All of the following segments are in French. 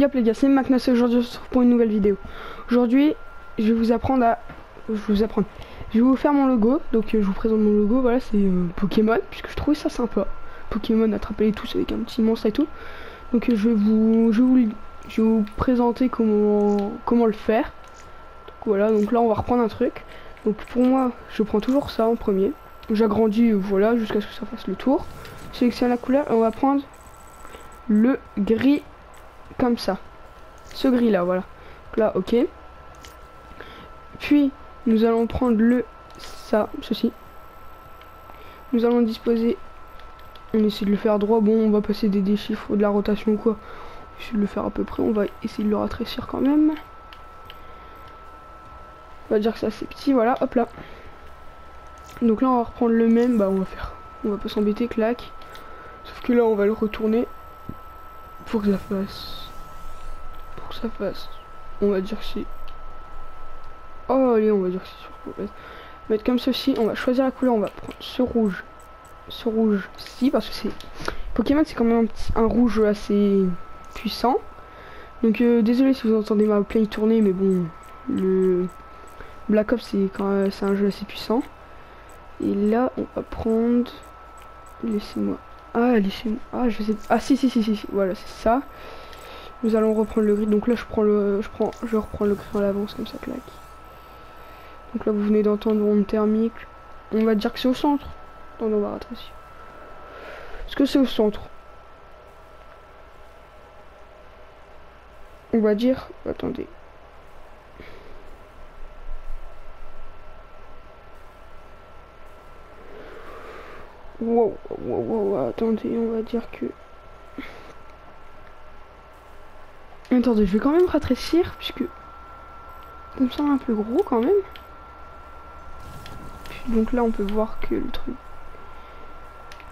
Yop les gars, c'est Macnas et aujourd'hui on se retrouve pour une nouvelle vidéo. Aujourd'hui, je vais vous apprendre à... Je vais vous faire mon logo. Donc je vous présente mon logo, voilà, c'est Pokémon, puisque je trouvais ça sympa. Pokémon, attrapez-les tous avec un petit monstre et tout. Donc je vais vous présenter comment le faire. Donc, voilà, donc là on va reprendre un truc. Donc pour moi, je prends toujours ça en premier. J'agrandis, voilà, jusqu'à ce que ça fasse le tour. Sélectionne la couleur et on va prendre le gris comme ça. Ce gris là, voilà. Donc là, ok. Puis nous allons prendre ceci. Nous allons disposer. On essaie de le faire droit. Bon, on va passer des chiffres ou de la rotation ou quoi. On va essayer de le faire à peu près. On va essayer de le rétrécir quand même. On va dire que c'est assez petit, voilà, hop là. Donc là on va reprendre le même, bah on va pas s'embêter, clac. Sauf que là on va le retourner pour que ça fasse, on va dire que c'est, oh allez, on va dire que c'est sur, on va mettre comme ceci. On va choisir la couleur, on va prendre ce rouge ci, parce que c'est Pokémon, c'est quand même un rouge assez puissant. Donc désolé si vous entendez ma play tourner, mais bon, le Black Ops c'est un jeu assez puissant. Et là on va prendre, laissez-moi, je sais, si, voilà, c'est ça. Nous allons reprendre le gris. Donc là je reprends le gris en l'avance comme ça, clac. Donc là vous venez d'entendre onde thermique. On va dire que c'est au centre. Attendez, on va rétrécir. Est-ce que c'est au centre? On va dire, attendez. Wow, attendez, on va dire que... Attendez, je vais quand même rétrécir, puisque... Ça me semble un peu gros quand même. Puis, donc là, on peut voir que le truc...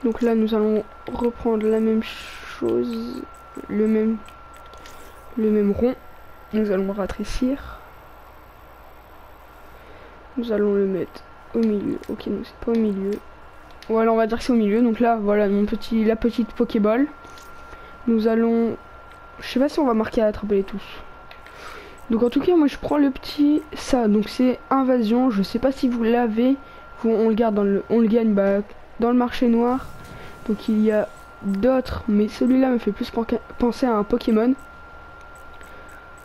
Donc là, nous allons reprendre la même chose, le même rond. Nous allons rétrécir. Nous allons le mettre au milieu. Ok, non, c'est pas au milieu. Voilà, on va dire que c'est au milieu. Donc là, voilà la petite Pokéball. Nous allons... Je sais pas si on va marquer à attraper les tous. Donc en tout cas, moi je prends le petit... Ça, donc c'est Invasion. Je sais pas si vous l'avez. On le garde on le gagne dans le marché noir. Donc il y a d'autres. Mais celui-là me fait plus penser à un Pokémon.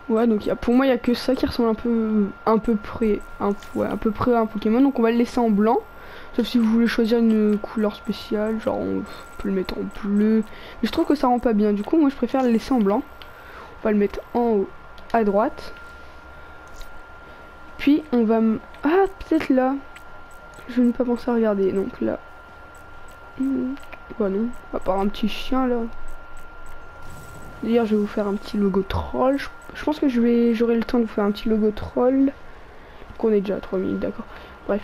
Ouais, donc pour moi, il y a que ça qui ressemble à peu près à un Pokémon. Donc on va le laisser en blanc. Sauf si vous voulez choisir une couleur spéciale, genre on peut le mettre en bleu. Mais je trouve que ça rend pas bien. Du coup, moi je préfère le laisser en blanc. On va le mettre en haut à droite. Puis on va... Ah, peut-être là. Je n'ai pas pensé à regarder. Donc là... Bah non, à part un petit chien là. D'ailleurs, je vais vous faire un petit logo troll. Je pense que j'aurai le temps de vous faire un petit logo troll. Donc on est déjà à 3 minutes, d'accord. Bref.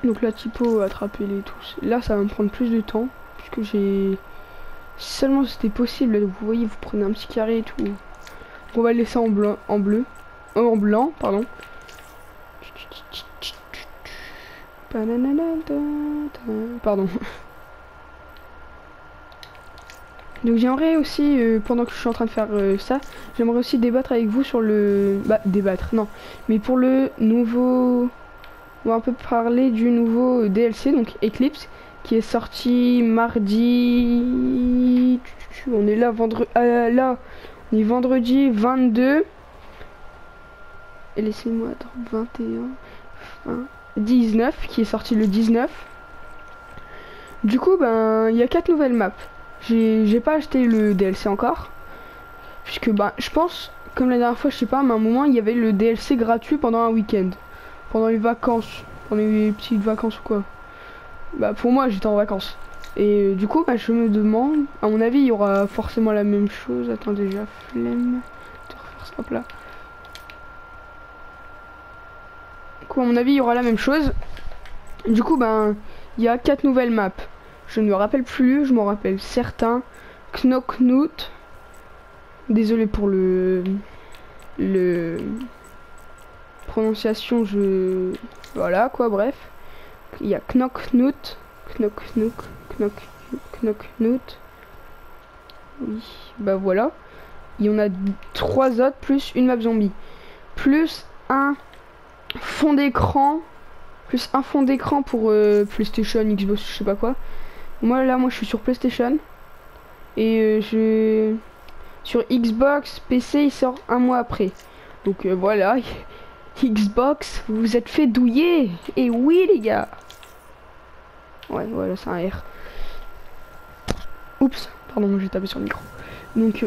Donc la typo, attrapez-les tous. Là, ça va me prendre plus de temps. Puisque j'ai... Seulement c'était possible. Vous voyez, vous prenez un petit carré et tout. Donc on va le laisser en blanc, en blanc, pardon. Pardon. Donc j'aimerais aussi, pendant que je suis en train de faire ça, j'aimerais aussi débattre avec vous sur le... Bah, débattre, non. Mais pour le nouveau... On va un peu parler du nouveau DLC, donc Eclipse, qui est sorti mardi... On est là, là, on est vendredi 22. Et laissez-moi attendre, 21... 19, qui est sorti le 19. Du coup, ben, il y a 4 nouvelles maps. J'ai pas acheté le DLC encore. Puisque, ben, je pense, comme la dernière fois, je sais pas, mais à un moment, il y avait le DLC gratuit pendant un week-end. Pendant les vacances, pendant les petites vacances ou quoi. Bah pour moi j'étais en vacances. Et du coup bah, je me demande, à mon avis il y aura forcément la même chose. Attendez, déjà flemme de refaire ça, hop là. Du coup à mon avis il y aura la même chose. Du coup ben il y a 4 nouvelles maps. Je ne me rappelle plus, je m'en rappelle certains. Knocknoot. Désolé pour le prononciation, voilà quoi, bref. Il y a Knocknoot. Oui, bah voilà. il y en a 3 autres, plus une map zombie. Plus un fond d'écran. Plus un fond d'écran pour PlayStation, Xbox, je sais pas quoi. Moi je suis sur PlayStation. Et sur Xbox, PC il sort un mois après. Donc voilà. Xbox, vous vous êtes fait douiller. Et oui les gars. Ouais voilà, c'est un R. Oups, pardon, j'ai tapé sur le micro. Donc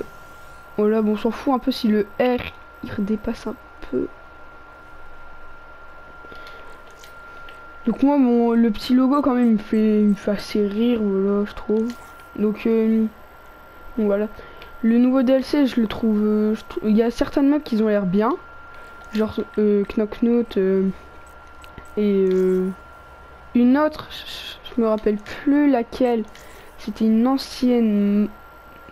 voilà, bon, on s'en fout un peu si le R il dépasse un peu. Donc moi, le petit logo quand même il me fait assez rire, voilà, je trouve. Donc voilà. Le nouveau DLC, je le trouve, il y a certaines maps qui ont l'air bien, genre Knock Note et une autre, je me rappelle plus laquelle. C'était une ancienne.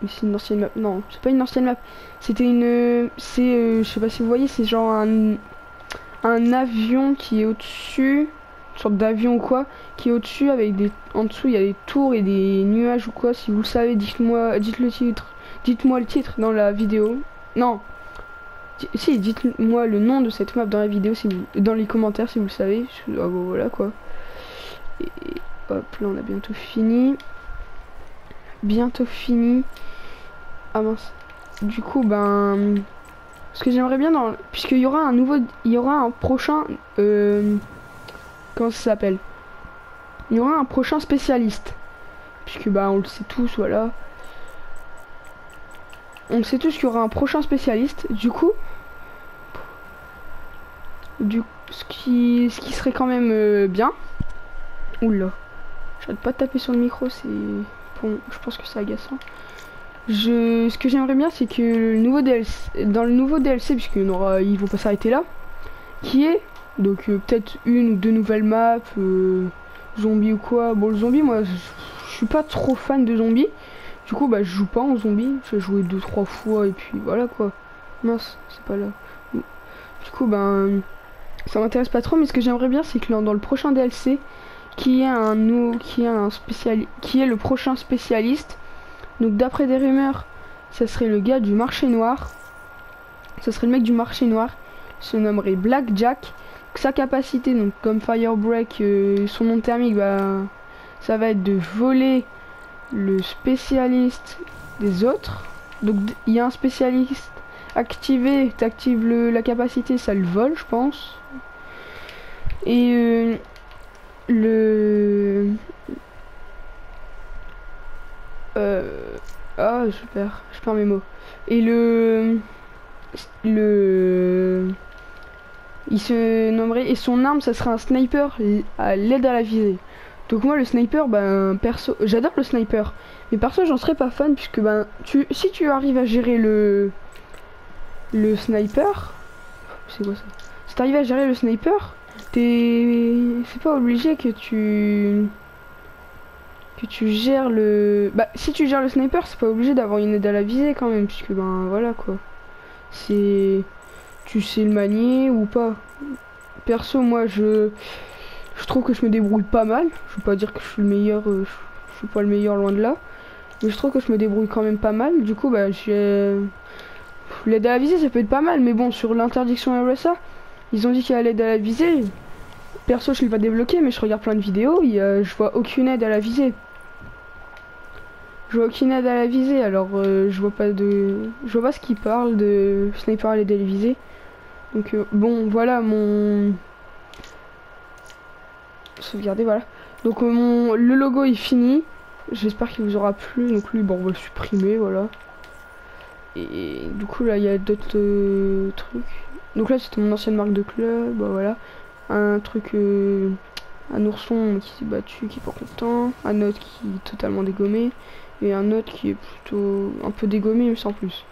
Mais c'est une ancienne map. Non, c'est pas une ancienne map. C'était une. Je sais pas si vous voyez, c'est genre un avion qui est au-dessus. Une sorte d'avion ou quoi. Qui est au-dessus avec des. En dessous, il y a des tours et des nuages ou quoi. Si vous le savez, dites-moi. Dites le titre. Dites-moi le titre dans la vidéo. Non. Si, dites-moi le nom de cette map dans la vidéo, si vous, dans les commentaires si vous le savez. Ah bon, voilà quoi. Et hop, là on a bientôt fini. Bientôt fini. Ah mince. Du coup, ben, ce que j'aimerais bien dans, puisqu'il y aura un nouveau, il y aura un prochain, comment ça s'appelle? Il y aura un prochain spécialiste, puisque bah on le sait tous, voilà. On sait tous qu'il y aura un prochain spécialiste. Du coup, ce qui serait quand même bien. Oula, j'arrête pas de taper sur le micro, c'est bon, je pense que c'est agaçant. Ce que j'aimerais bien, c'est que le nouveau DLC, dans le nouveau DLC, puisqu'ils vont pas s'arrêter là, qui est donc peut-être une ou deux nouvelles maps, zombies ou quoi. Bon, le zombie, moi, je suis pas trop fan de zombies. Du coup, bah, je joue pas en zombie. J'ai joué 2-3 fois et puis voilà quoi. Mince, c'est pas là. Du coup, ben, ça m'intéresse pas trop. Mais ce que j'aimerais bien, c'est que dans le prochain DLC, qui est le prochain spécialiste. Donc d'après des rumeurs, ça serait le gars du marché noir. Ça serait le mec du marché noir. Il se nommerait Blackjack. Sa capacité, donc comme Firebreak, son nom thermique, bah, ça va être de voler le spécialiste des autres. Donc il y a un spécialiste activé, t'actives la capacité, ça le vole, je pense. Et ah, je perds mes mots. Et il se nommerait, et son arme, ça serait un sniper à l'aide à la visée. Donc moi, le sniper, ben, perso, j'adore le sniper. Mais perso, j'en serais pas fan, puisque ben, si tu arrives à gérer le sniper, c'est quoi ça? Si tu arrives à gérer le sniper, c'est pas obligé que tu gères le... Bah, si tu gères le sniper, c'est pas obligé d'avoir une aide à la visée quand même, puisque ben voilà quoi. C'est... Tu sais le manier ou pas. Perso, moi, je trouve que je me débrouille pas mal. Je veux pas dire que je suis le meilleur, je suis pas le meilleur, loin de là. Mais je trouve que je me débrouille quand même pas mal. Du coup, bah, l'aide à la visée, ça peut être pas mal. Mais bon, sur l'interdiction RSA, ils ont dit qu'il y a l'aide à la visée. Perso, je l'ai pas débloqué, mais je regarde plein de vidéos. Je vois aucune aide à la visée. Je vois aucune aide à la visée, alors je vois pas ce qu'il parle de sniper à l'aide à la visée. Donc bon, voilà mon sauvegarder, voilà. Donc le logo est fini. J'espère qu'il vous aura plu. Donc lui, bon, on va le supprimer, voilà. Et du coup là, il y a d'autres trucs. Donc là, c'était mon ancienne marque de club, bah voilà. Un truc, un ourson qui s'est battu, qui est pas content. Un autre qui est totalement dégommé. Et un autre qui est plutôt un peu dégommé mais sans plus.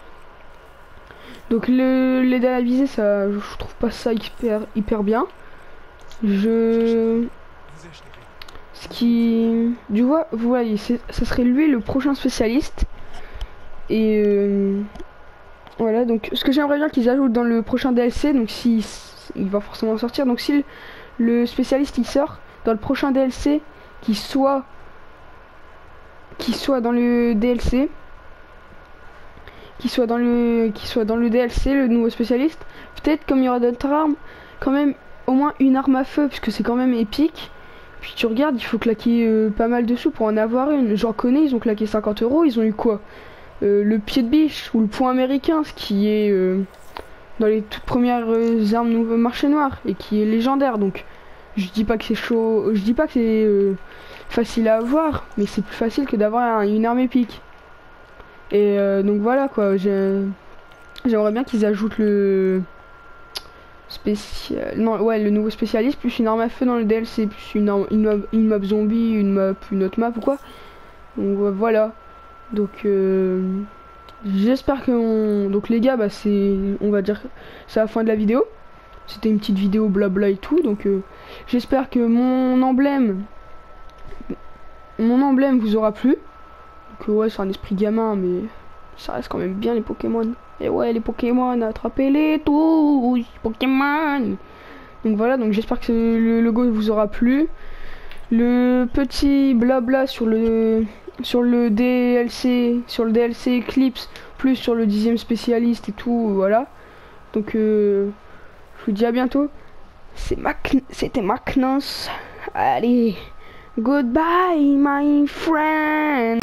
Donc l'aide à la visée, ça, je trouve pas ça hyper bien. Ce qui, du coup, vous voyez, ça serait lui le prochain spécialiste. Et voilà, donc ce que j'aimerais bien qu'ils ajoutent dans le prochain DLC, donc si il va forcément sortir, donc si le spécialiste il sort dans le prochain DLC, qu'il soit dans le DLC, qui soit dans le DLC, le nouveau spécialiste. Peut-être comme il y aura d'autres armes, quand même au moins une arme à feu, puisque c'est quand même épique. Puis tu regardes, il faut claquer pas mal de sous pour en avoir une. J'en connais, ils ont claqué 50 €, ils ont eu quoi? Le pied de biche ou le poing américain, ce qui est dans les toutes premières armes nouveau marché noir et qui est légendaire. Donc je dis pas que c'est chaud, je dis pas que c'est facile à avoir, mais c'est plus facile que d'avoir une arme épique. Et donc voilà quoi, j'aimerais bien qu'ils ajoutent le spécial, non ouais, le nouveau spécialiste plus une arme à feu dans le DLC, plus une map zombie, une autre map ou quoi. Donc voilà. Donc j'espère que donc les gars, bah c'est, on va dire, c'est la fin de la vidéo. C'était une petite vidéo blabla et tout. Donc j'espère que mon emblème vous aura plu. Donc ouais, c'est un esprit gamin, mais ça reste quand même bien les Pokémon. Et ouais, les Pokémon, attrapez-les tous, Pokémon. Donc voilà, donc j'espère que le logo vous aura plu. Le petit blabla sur le DLC, Eclipse, plus sur le 10e spécialiste et tout, voilà. Donc je vous dis à bientôt. C'était Macnance. Allez, goodbye my friend.